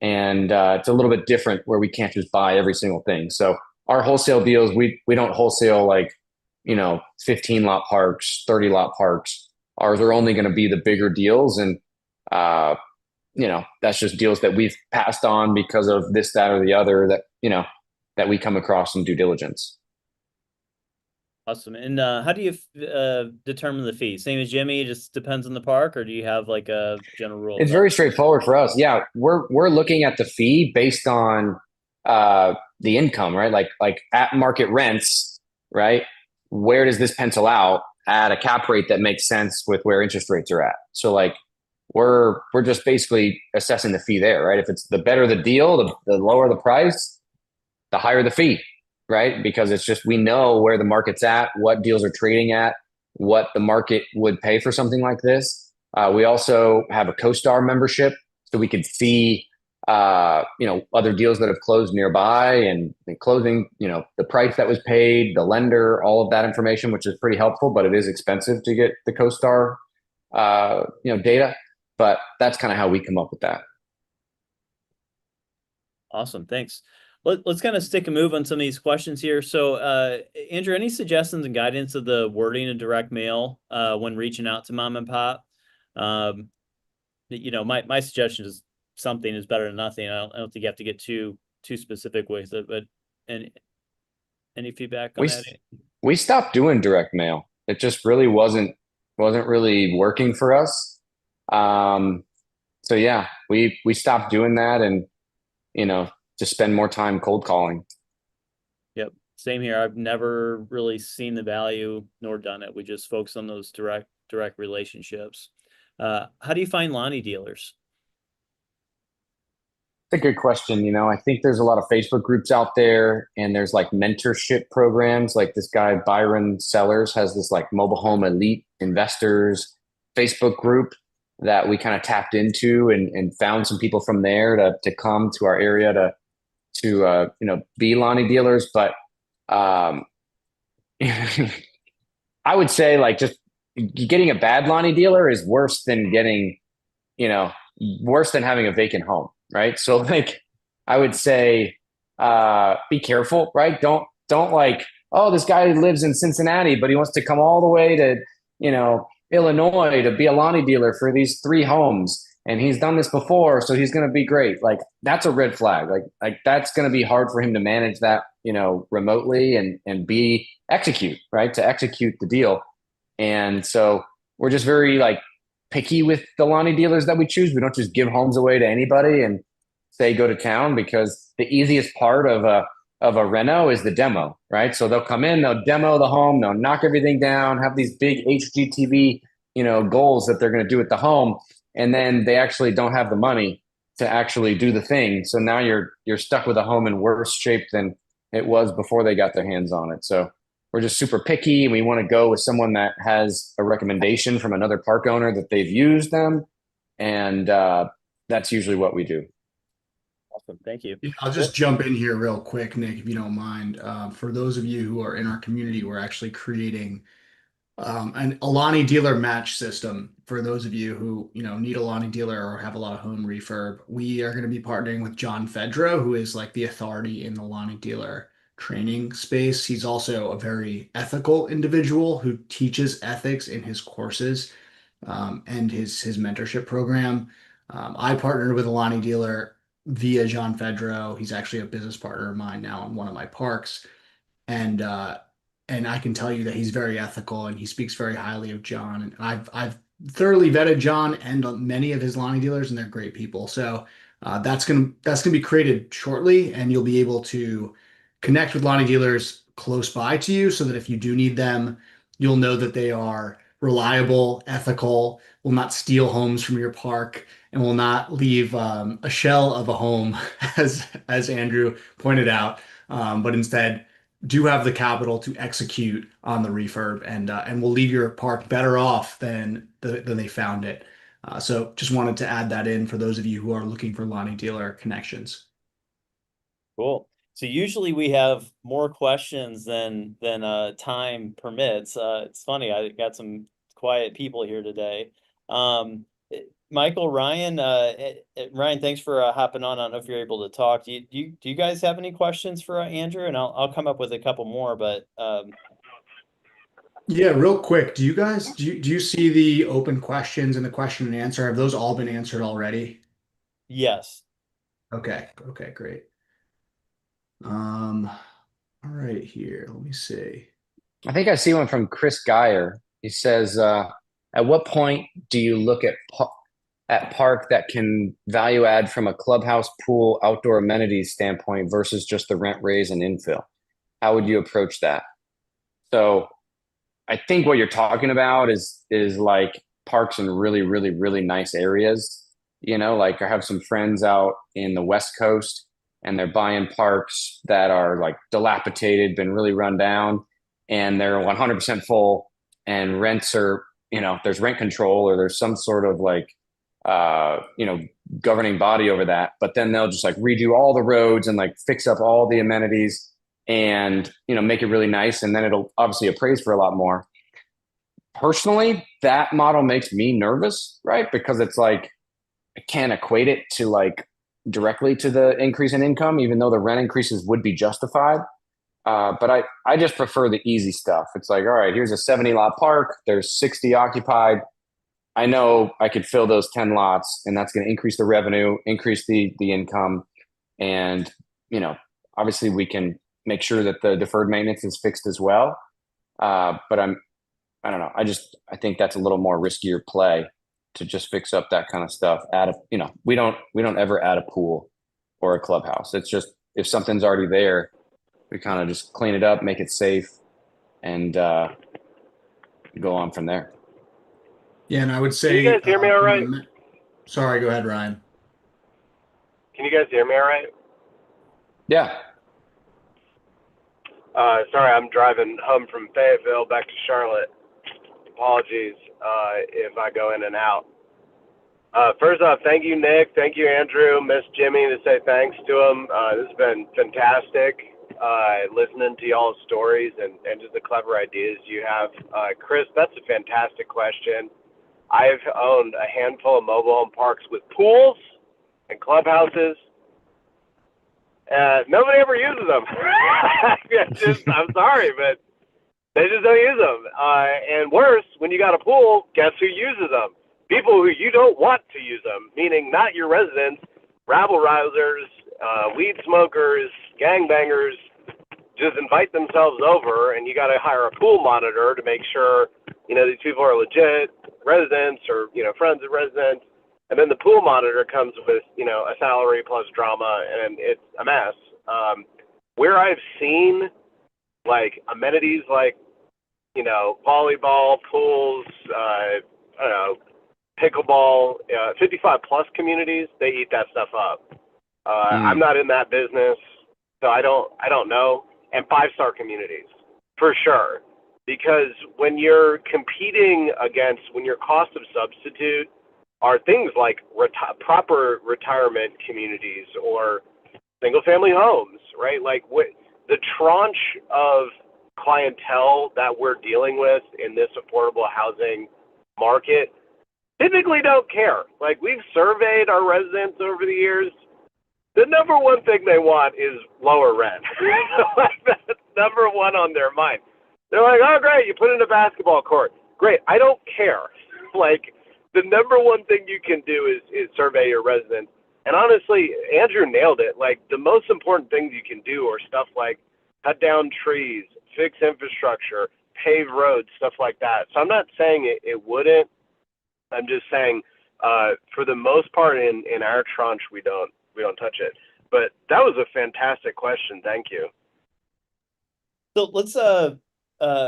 And it's a little bit different where we can't just buy every single thing. So our wholesale deals, we don't wholesale like, 15 lot parks, 30 lot parks. Ours are only going to be the bigger deals. And that's just deals that we've passed on because of this, that, or the other that we come across in due diligence. Awesome. And how do you determine the fee? Same as Jimmy, just depends on the park, or do you have like a general rule of It's thumb? very straightforward for us. Yeah, we're looking at the fee based on the income, right? Like at market rents, right? Where does this pencil out at a cap rate that makes sense with where interest rates are at? So like we're just basically assessing the fee there, right? If it's the better the deal, the lower the price, the higher the fee, right? Because it's just we know where the market's at, what deals are trading at, what the market would pay for something like this. We also have a CoStar membership, so we could see other deals that have closed nearby and closing, the price that was paid, the lender, all of that information, which is pretty helpful, but it is expensive to get the CoStar data. But that's kind of how we come up with that. Awesome. Thanks. Let's kind of stick and move on some of these questions here. So, Andrew, any suggestions and guidance of the wording of direct mail when reaching out to mom and pop? My suggestion is something is better than nothing. I don't think you have to get too specific with it, but any feedback on that? We stopped doing direct mail. It just really wasn't really working for us. So yeah, we stopped doing that and just spend more time cold calling. Yep. Same here. I've never really seen the value nor done it. We just focus on those direct relationships. How do you find Lonnie dealers? It's a good question. I think there's a lot of Facebook groups out there, and there's like mentorship programs. Like this guy Byron Sellers has this like mobile home elite investors Facebook group that we kind of tapped into and found some people from there to come to our area to be Lonnie dealers. But I would say like just getting a bad Lonnie dealer is worse than having a vacant home. Right. So like, I would say, be careful, right? Don't like, oh, this guy lives in Cincinnati, but he wants to come all the way to, Illinois to be a Lonnie dealer for these 3 homes. And he's done this before, so he's going to be great. Like that's a red flag. Like that's going to be hard for him to manage that, remotely and execute, right? To execute the deal. And so we're just very like picky with the Lonnie dealers that we choose. We don't just give homes away to anybody and say go to town, because the easiest part of a reno is the demo, right? So they'll come in, they'll demo the home, they'll knock everything down, have these big HGTV, goals that they're going to do at the home, and then they actually don't have the money to actually do the thing. So now you're stuck with a home in worse shape than it was before they got their hands on it. So we're just super picky, and we want to go with someone that has a recommendation from another park owner that they've used them. And that's usually what we do. Awesome. Thank you. I'll just jump in here real quick, Nick, if you don't mind. For those of you who are in our community, we're actually creating an Alani dealer match system. For those of you who need a Alani dealer or have a lot of home refurb, we are going to be partnering with John Fedro, who is like the authority in the Alani dealer training space. He's also a very ethical individual who teaches ethics in his courses and his mentorship program. I partnered with a Alani dealer via John Fedro. He's actually a business partner of mine now in one of my parks. And I can tell you that he's very ethical and he speaks very highly of John. And I've thoroughly vetted John and many of his Lonnie dealers, and they're great people. So that's gonna be created shortly, and you'll be able to connect with Lonnie dealers close by to you, so that if you do need them, you'll know that they are reliable, ethical, will not steal homes from your park, and will not leave a shell of a home, as Andrew pointed out, but instead do have the capital to execute on the refurb, and will leave your park better off than they found it. So just wanted to add that in for those of you who are looking for Lonnie dealer connections. Cool. So usually we have more questions than time permits. It's funny, I got some quiet people here today. Michael, Ryan, Ryan, thanks for hopping on. I don't know if you're able to talk. Do you guys have any questions for Andrew? And I'll come up with a couple more, but yeah, real quick, do you see the open questions and the question and answer? Have those all been answered already? Yes. Okay. Okay, great. All right here. Let me see. I think I see one from Chris Geyer. He says, at what point do you look at park that can value add from a clubhouse, pool, outdoor amenities standpoint versus just the rent raise and infill? How would you approach that? So I think what you're talking about is like parks in really, really, really nice areas. Like I have some friends out in the West Coast and they're buying parks that are like dilapidated, been really run down, and they're 100% full and rents are, there's rent control or there's some sort of like uh, you know, governing body over that. But then they'll just like redo all the roads and like fix up all the amenities and make it really nice, and then it'll obviously appraise for a lot more. Personally, that model makes me nervous, right? Because it's like I can't equate it to like directly to the increase in income, even though the rent increases would be justified. But I just prefer the easy stuff. It's like, all right, here's a 70 lot park. There's 60 occupied. I know I could fill those 10 lots, and that's going to increase the revenue, increase the income, and obviously we can make sure that the deferred maintenance is fixed as well. But I don't know. I think that's a little more riskier play to just fix up that kind of stuff. We don't ever add a pool or a clubhouse. It's just if something's already there, we kind of just clean it up, make it safe, and go on from there. Yeah, and I would Can say, you guys hear me all right? Sorry, go ahead, Ryan. Can you guys hear me all right? Yeah. Sorry, I'm driving home from Fayetteville back to Charlotte. Apologies if I go in and out. First off, thank you, Nick. Thank you, Andrew. Miss Jimmy to say thanks to him. This has been fantastic listening to y'all's stories and just the clever ideas you have. Chris, that's a fantastic question. I've owned a handful of mobile home parks with pools and clubhouses. Nobody ever uses them. I'm sorry, but they just don't use them. And worse, when you got a pool, guess who uses them? People who you don't want to use them, meaning not your residents, rabble-rousers, weed smokers, gangbangers, just invite themselves over, and you got to hire a pool monitor to make sure, these people are legit residents or, friends of residents. And then the pool monitor comes with, a salary plus drama, and it's a mess. Where I've seen, like, amenities like, volleyball, pools, I don't know, pickleball, 55-plus communities, they eat that stuff up. I'm not in that business, so I don't know. And 5-star communities, for sure. Because when you're competing against, when your cost of substitute are things like proper retirement communities or single-family homes, right? Like the tranche of clientele that we're dealing with in this affordable housing market typically don't care. Like, we've surveyed our residents over the years. The number one thing they want is lower rent. Like, that's number one on their mind. They're like, oh, great, you put in a basketball court. Great, I don't care. Like, the number one thing you can do is survey your residents. And honestly, Andrew nailed it. Like, the most important things you can do are stuff like cut down trees, fix infrastructure, pave roads, stuff like that. So I'm not saying it wouldn't. I'm just saying, for the most part, in our tranche, we don't touch it. But that was a fantastic question. Thank you. So let's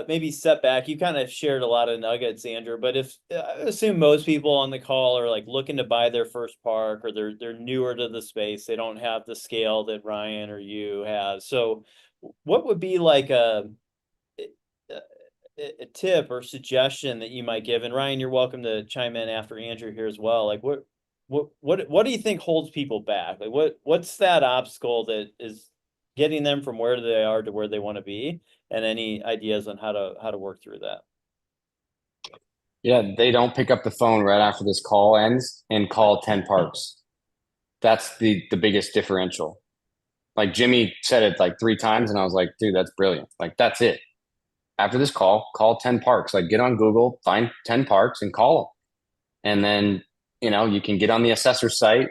maybe step back. You kind of shared a lot of nuggets, Andrew, but if I assume most people on the call are like looking to buy their first park, or they're newer to the space, they don't have the scale that Ryan or you have. So what would be like a tip or suggestion that you might give? And Ryan, you're welcome to chime in after Andrew here as well. Like what do you think holds people back? Like what's that obstacle that is getting them from where they are to where they want to be, and any ideas on how to work through that? Yeah, they don't pick up the phone right after this call ends and call 10 parks. That's the biggest differential. Like Jimmy said it like 3 times, and I was like, dude, that's brilliant. Like, that's it. After this call 10 parks. Like, get on Google, find 10 parks and call them. And then, you can get on the assessor site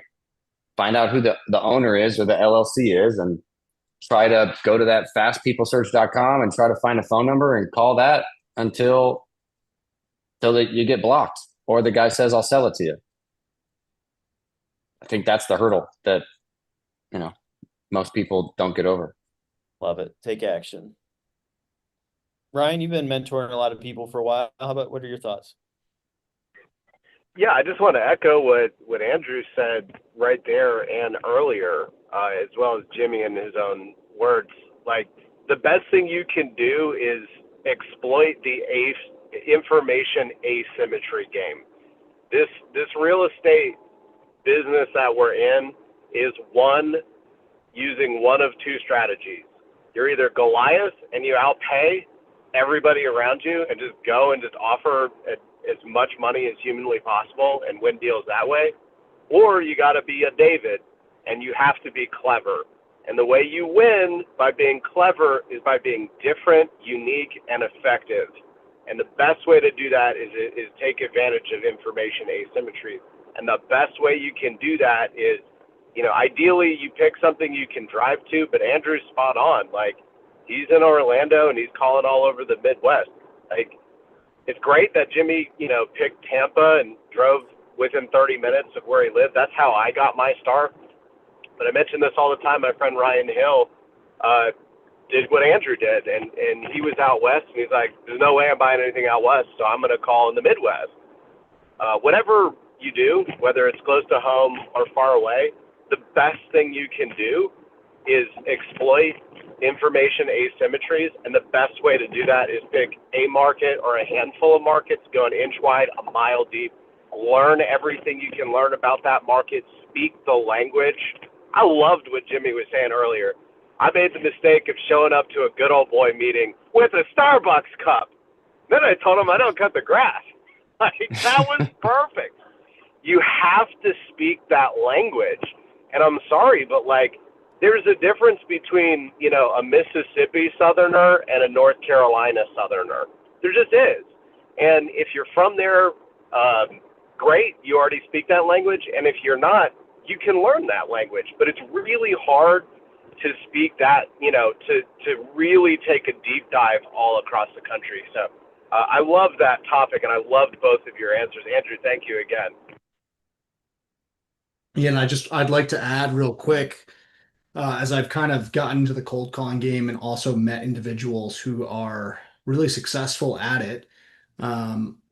find out who the owner is or the LLC is, and try to go to that fastpeoplesearch.com and try to find a phone number and call that until that you get blocked or the guy says, I'll sell it to you. I think that's the hurdle that, most people don't get over. Love it. Take action. Ryan, you've been mentoring a lot of people for a while. What are your thoughts? Yeah, I just want to echo what Andrew said right there and earlier, as well as Jimmy in his own words. Like, the best thing you can do is exploit the information asymmetry game. This real estate business that we're in is using one of two strategies. You're either Goliath and you outpay everybody around you and just go and just offer as much money as humanly possible and win deals that way, or you got to be a David and you have to be clever. And the way you win by being clever is by being different, unique, and effective. And the best way to do that is take advantage of information asymmetry. And the best way you can do that is, ideally you pick something you can drive to, but Andrew's spot on. Like, he's in Orlando and he's calling all over the Midwest. Like, it's great that Jimmy, picked Tampa and drove within 30 minutes of where he lived. That's how I got my start. But I mention this all the time. My friend Ryan Hill did what Andrew did, and he was out west, and he's like, there's no way I'm buying anything out west, so I'm going to call in the Midwest. Whatever you do, whether it's close to home or far away, the best thing you can do is exploit information asymmetries, and the best way to do that is pick a market or a handful of markets, go an inch wide, a mile deep, learn everything you can learn about that market, speak the language. I loved what Jimmy was saying earlier. I made the mistake of showing up to a good old boy meeting with a Starbucks cup. Then I told him I don't cut the grass. Like, that was perfect. You have to speak that language. And I'm sorry, but there's a difference between, a Mississippi Southerner and a North Carolina Southerner. There just is. And if you're from there, great, you already speak that language. And if you're not, you can learn that language. But it's really hard to speak that, to really take a deep dive all across the country. So I love that topic, and I loved both of your answers. Andrew, thank you again. Yeah, and I'd like to add real quick, as I've kind of gotten into the cold calling game and also met individuals who are really successful at it,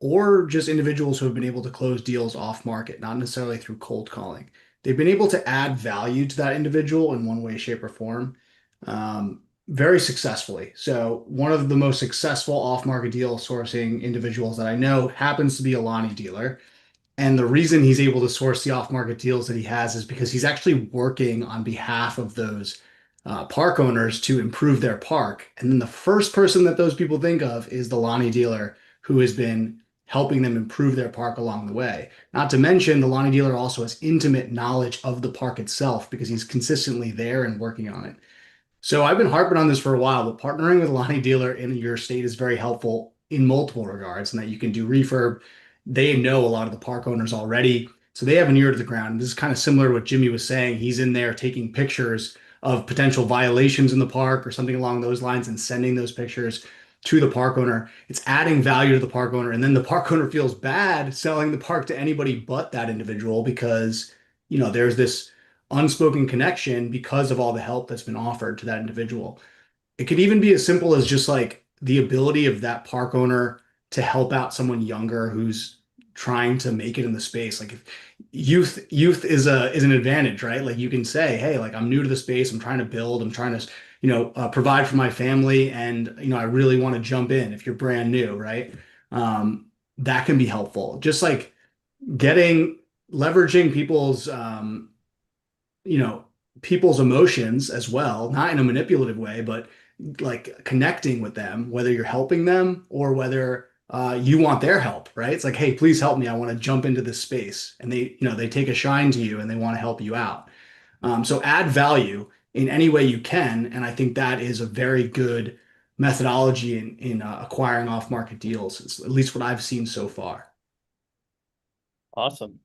or just individuals who have been able to close deals off market, not necessarily through cold calling. They've been able to add value to that individual in one way, shape, or form, very successfully. So one of the most successful off-market deal sourcing individuals that I know happens to be a Lonnie dealer. And the reason he's able to source the off-market deals that he has is because he's actually working on behalf of those park owners to improve their park. And then the first person that those people think of is the Lonnie dealer who has been helping them improve their park along the way. Not to mention, the Lonnie dealer also has intimate knowledge of the park itself because he's consistently there and working on it. So I've been harping on this for a while, but partnering with a Lonnie dealer in your state is very helpful in multiple regards, and that you can do refurb. They know a lot of the park owners already, so they have an ear to the ground. And this is kind of similar to what Jimmy was saying. He's in there taking pictures of potential violations in the park or something along those lines and sending those pictures to the park owner. It's adding value to the park owner, and then the park owner feels bad selling the park to anybody but that individual because, there's this unspoken connection because of all the help that's been offered to that individual. It could even be as simple as just like the ability of that park owner to help out someone younger who's trying to make it in the space. Like, if youth is an advantage, right? Like, you can say, hey, like, I'm new to the space, I'm trying to build, I'm trying to provide for my family, and I really want to jump in. If you're brand new, right? That can be helpful. Just like leveraging people's emotions as well, not in a manipulative way, but like connecting with them, whether you're helping them or whether you want their help, right? It's like, hey, please help me. I want to jump into this space. And they take a shine to you and they want to help you out. So add value in any way you can. And I think that is a very good methodology in acquiring off-market deals. It's at least what I've seen so far. Awesome.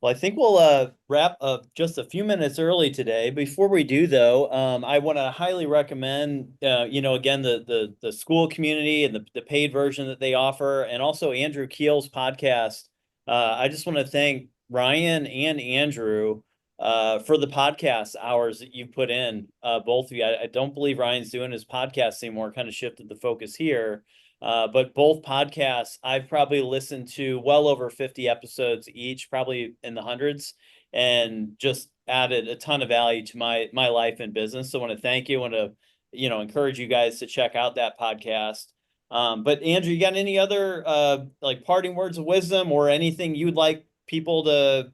Well, I think we'll wrap up just a few minutes early today. Before we do, though, I want to highly recommend, again, the school community and the paid version that they offer, and also Andrew Keel's podcast. I just want to thank Ryan and Andrew for the podcast hours that you put in, both of you. I don't believe Ryan's doing his podcast anymore, kind of shifted the focus here. But both podcasts, I've probably listened to well over 50 episodes each, probably in the hundreds, and just added a ton of value to my life and business. So I want to thank you. I want to, encourage you guys to check out that podcast. But Andrew, you got any other like parting words of wisdom or anything you'd like people to,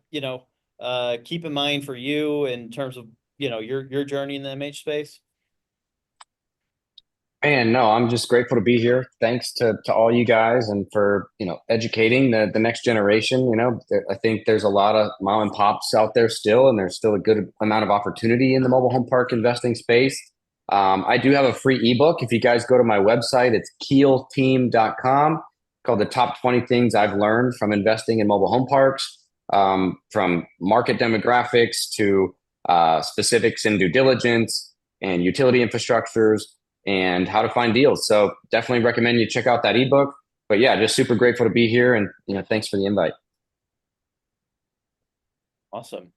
keep in mind for you in terms of, your journey in the MH space? Man, no, I'm just grateful to be here. Thanks to all you guys and for, educating the next generation. I think there's a lot of mom and pops out there still, and there's still a good amount of opportunity in the mobile home park investing space. I do have a free ebook. If you guys go to my website, it's keelteam.com, called The Top 20 Things I've Learned from Investing in Mobile Home Parks, from market demographics to specifics in due diligence and utility infrastructures and how to find deals. So definitely recommend you check out that ebook. But yeah, just super grateful to be here, and thanks for the invite. Awesome.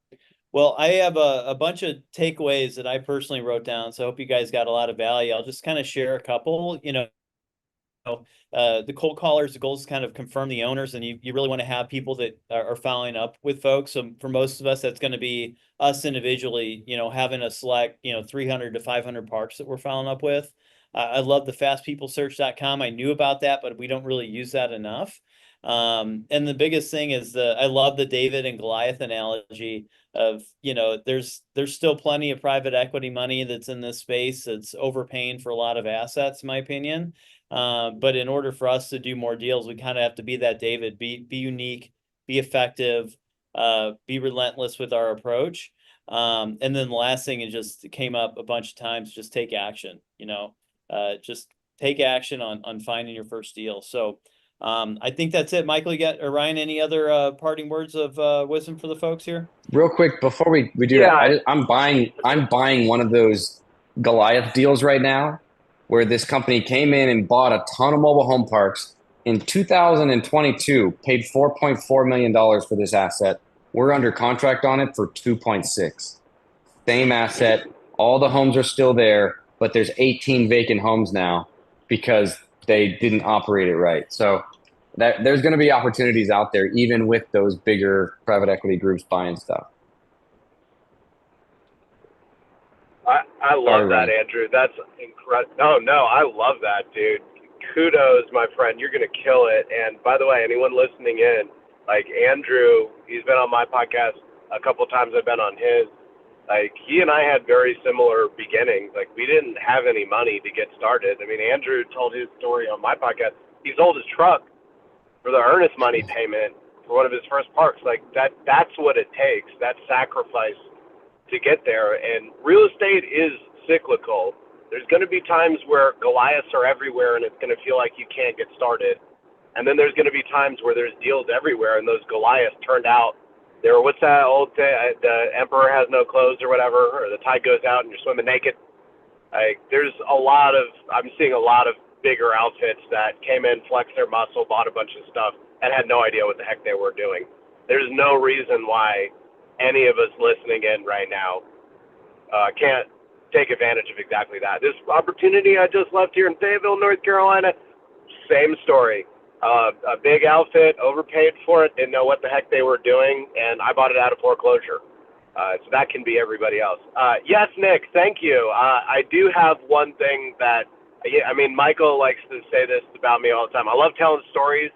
Well, I have a bunch of takeaways that I personally wrote down, so I hope you guys got a lot of value. I'll just kind of share a couple. The cold callers, the goal is to kind of confirm the owners, and you really want to have people that are following up with folks. So for most of us, that's going to be us individually, having a select, 300 to 500 parks that we're following up with. I love the fastpeoplesearch.com. I knew about that, but we don't really use that enough. And the biggest thing is I love the David and Goliath analogy of, there's still plenty of private equity money that's in this space that's overpaying for a lot of assets, in my opinion. But in order for us to do more deals, we kind of have to be that David, be unique, be effective, be relentless with our approach. And then the last thing, it just came up a bunch of times, just take action, just take action on finding your first deal. So I think that's it. Michael, or Ryan, any other parting words of wisdom for the folks here? Real quick, before we do that, I'm buying one of those Goliath deals right now, where this company came in and bought a ton of mobile home parks in 2022, paid $4.4 million for this asset. We're under contract on it for 2.6. Same asset. All the homes are still there, but there's 18 vacant homes now because they didn't operate it right. So there's going to be opportunities out there, even with those bigger private equity groups buying stuff. I love that, Andrew. That's incredible. No, I love that, dude. Kudos, my friend. You're going to kill it. And by the way, anyone listening in, like Andrew, he's been on my podcast a couple times. I've been on his. Like, he and I had very similar beginnings. Like, we didn't have any money to get started. I mean, Andrew told his story on my podcast. He sold his truck for the earnest money payment for one of his first parks. Like, that's what it takes, that sacrifice to get there. And real estate is cyclical. There's going to be times where Goliaths are everywhere and it's going to feel like you can't get started. And then there's going to be times where there's deals everywhere and those Goliaths turned out. There, what's that old thing? The emperor has no clothes or whatever, or the tide goes out and you're swimming naked. Like, I'm seeing a lot of bigger outfits that came in, flexed their muscle, bought a bunch of stuff, and had no idea what the heck they were doing. There's no reason why any of us listening in right now can't take advantage of exactly that. This opportunity I just left here in Fayetteville, North Carolina, same story. A big outfit, overpaid for it, didn't know what the heck they were doing, and I bought it out of foreclosure. So that can be everybody else. Yes, Nick, thank you. I do have one thing that, Michael likes to say this about me all the time. I love telling stories.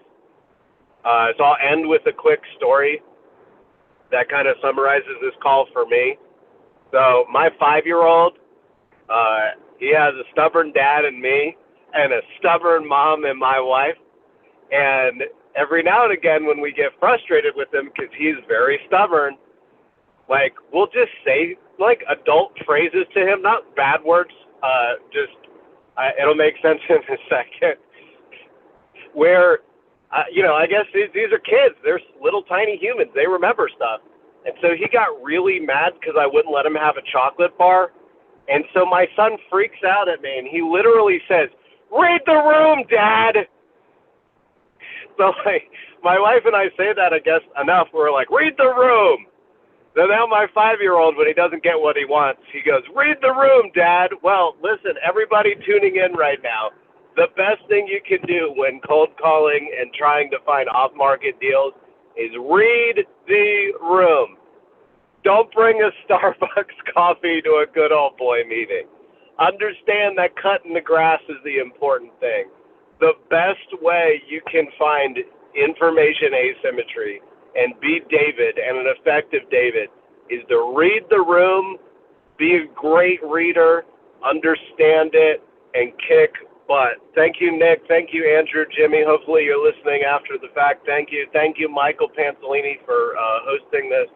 So I'll end with a quick story that kind of summarizes this call for me. So my 5-year-old, he has a stubborn dad in me and a stubborn mom in my wife. And every now and again when we get frustrated with him because he's very stubborn, like, we'll just say, like, adult phrases to him, not bad words, it'll make sense in a second, where I guess these are kids. They're little tiny humans. They remember stuff. And so he got really mad because I wouldn't let him have a chocolate bar. And so my son freaks out at me, and he literally says, "Read the room, Dad." So my wife and I say that, I guess, enough. We're like, "Read the room." So now my 5-year-old, when he doesn't get what he wants, he goes, "Read the room, Dad." Well, listen, everybody tuning in right now, the best thing you can do when cold calling and trying to find off-market deals is read the room. Don't bring a Starbucks coffee to a good old boy meeting. Understand that cutting the grass is the important thing. The best way you can find information asymmetry and be David and an effective David is to read the room, be a great reader, understand it, and kick butt. Thank you, Nick. Thank you, Andrew, Jimmy. Hopefully you're listening after the fact. Thank you. Thank you, Michael Pansolini, for hosting this.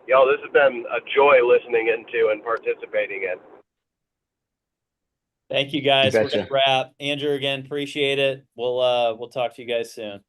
Y'all, this has been a joy listening into and participating in. Thank you, guys. You We're gonna betcha. wrap. Andrew, again, appreciate it. We'll talk to you guys soon.